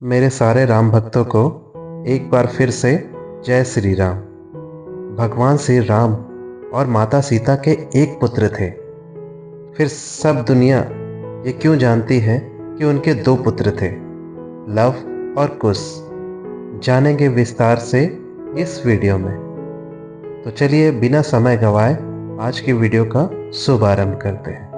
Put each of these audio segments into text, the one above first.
मेरे सारे राम भक्तों को एक बार फिर से जय श्री राम। भगवान श्री राम और माता सीता के एक पुत्र थे। फिर सब दुनिया ये क्यों जानती है कि उनके दो पुत्र थे, लव और कुश। जानेंगे विस्तार से इस वीडियो में। तो चलिए बिना समय गवाए आज की वीडियो का शुभारंभ करते हैं।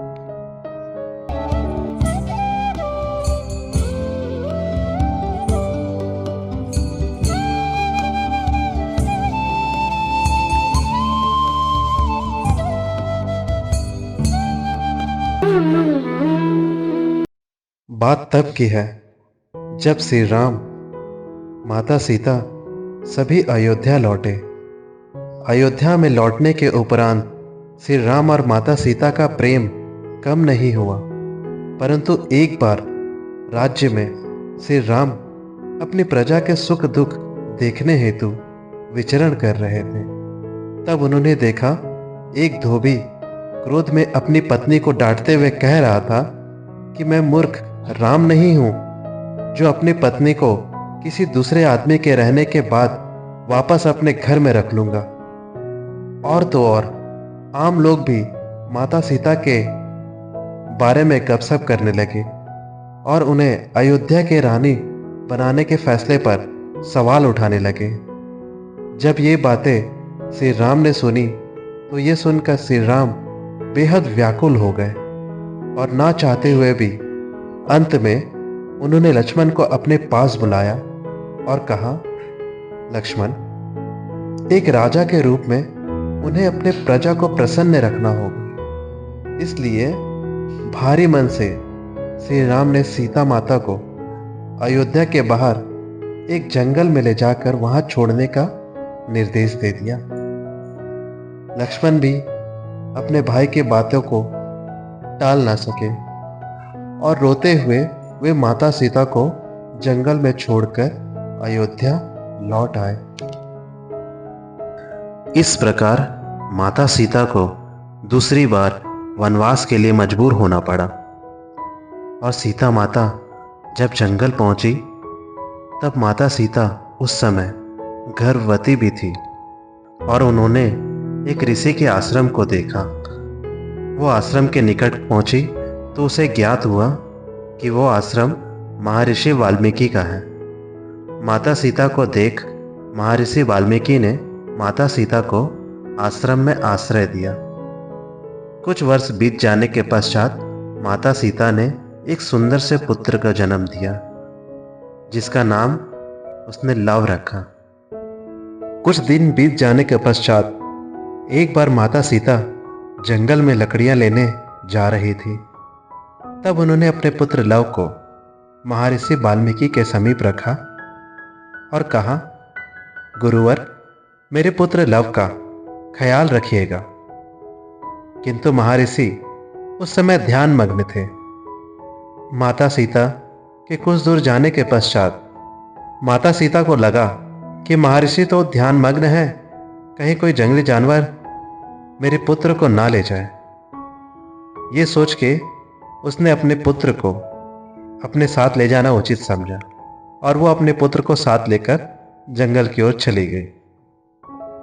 बात तब की है जब श्री राम, माता सीता सभी अयोध्या लौटे। अयोध्या में लौटने के उपरांत श्री राम और माता सीता का प्रेम कम नहीं हुआ, परंतु एक बार राज्य में श्री राम अपनी प्रजा के सुख दुख देखने हेतु विचरण कर रहे थे। तब उन्होंने देखा एक धोबी क्रोध में अपनी पत्नी को डांटते हुए कह रहा था कि मैं मूर्ख राम नहीं हूं जो अपनी पत्नी को किसी दूसरे आदमी के रहने के बाद वापस अपने घर में रख लूंगा। और तो और आम लोग भी माता सीता के बारे में गपशप करने लगे और उन्हें अयोध्या के रानी बनाने के फैसले पर सवाल उठाने लगे। जब ये बातें श्री राम ने सुनी तो ये सुनकर श्री राम बेहद व्याकुल हो गए और ना चाहते हुए भी अंत में उन्होंने लक्ष्मण को अपने पास बुलाया और कहा, लक्ष्मण, एक राजा के रूप में उन्हें अपने प्रजा को प्रसन्न रखना होगा। इसलिए भारी मन से श्री राम ने सीता माता को अयोध्या के बाहर एक जंगल में ले जाकर वहां छोड़ने का निर्देश दे दिया। लक्ष्मण भी अपने भाई की बातों को टाल ना सके और रोते हुए वे माता सीता को जंगल में छोड़कर अयोध्या लौट आए। इस प्रकार माता सीता को दूसरी बार वनवास के लिए मजबूर होना पड़ा और सीता माता जब जंगल पहुंची तब माता सीता उस समय गर्भवती भी थी और उन्होंने एक ऋषि के आश्रम को देखा। वो आश्रम के निकट पहुंची तो उसे ज्ञात हुआ कि वो आश्रम महर्षि वाल्मीकि का है। माता सीता को देख महर्षि वाल्मीकि ने माता सीता को आश्रम में आश्रय दिया। कुछ वर्ष बीत जाने के पश्चात माता सीता ने एक सुंदर से पुत्र का जन्म दिया जिसका नाम उसने लव रखा। कुछ दिन बीत जाने के पश्चात एक बार माता सीता जंगल में लकड़ियां लेने जा रही थी। तब उन्होंने अपने पुत्र लव को महर्षि वाल्मीकि के समीप रखा और कहा, गुरुवर, मेरे पुत्र लव का ख्याल रखिएगा। किंतु महर्षि उस समय ध्यान मग्न थे। माता सीता के कुछ दूर जाने के पश्चात माता सीता को लगा कि महर्षि तो ध्यान मग्न है, कहीं कोई जंगली जानवर मेरे पुत्र को ना ले जाए। ये सोच के उसने अपने पुत्र को अपने साथ ले जाना उचित समझा और वो अपने पुत्र को साथ लेकर जंगल की ओर चली गई।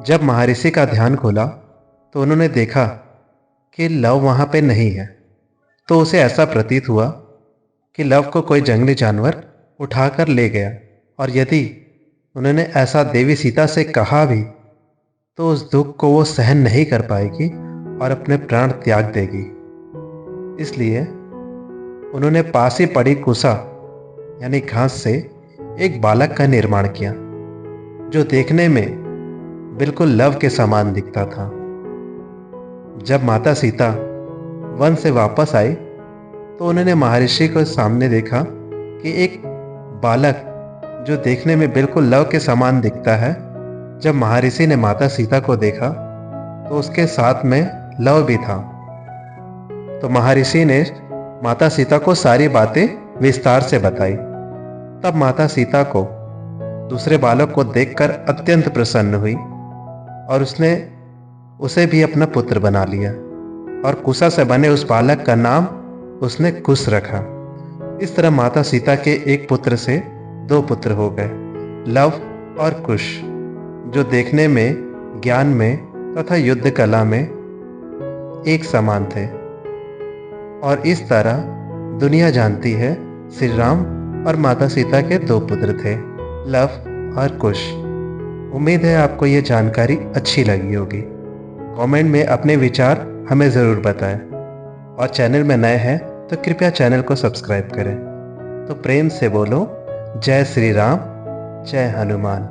जब महर्षि का ध्यान खुला तो उन्होंने देखा कि लव वहां पे नहीं है। तो उसे ऐसा प्रतीत हुआ कि लव को कोई जंगली जानवर उठाकर ले गया और यदि उन्होंने ऐसा देवी सीता से कहा भी तो उस दुख को वो सहन नहीं कर पाएगी और अपने प्राण त्याग देगी। इसलिए उन्होंने पास ही पड़ी कुसा यानी घास से एक बालक का निर्माण किया जो देखने में बिल्कुल लव के समान दिखता था। जब माता सीता वन से वापस आई तो उन्होंने महर्षि को सामने देखा कि एक बालक जो देखने में बिल्कुल लव के समान दिखता है। जब महर्षि ने माता सीता को देखा तो उसके साथ में लव भी था। तो महर्षि ने माता सीता को सारी बातें विस्तार से बताई। तब माता सीता को दूसरे बालक को देखकर अत्यंत प्रसन्न हुई और उसने उसे भी अपना पुत्र बना लिया और कुशा से बने उस बालक का नाम उसने कुश रखा। इस तरह माता सीता के एक पुत्र से दो पुत्र हो गए, लव और कुश, जो देखने में, ज्ञान में तथा युद्ध कला में एक समान थे। और इस तरह दुनिया जानती है श्री राम और माता सीता के दो पुत्र थे, लव और कुश। उम्मीद है आपको ये जानकारी अच्छी लगी होगी। कमेंट में अपने विचार हमें ज़रूर बताएं और चैनल में नए हैं तो कृपया चैनल को सब्सक्राइब करें। तो प्रेम से बोलो, जय श्री राम, जय हनुमान।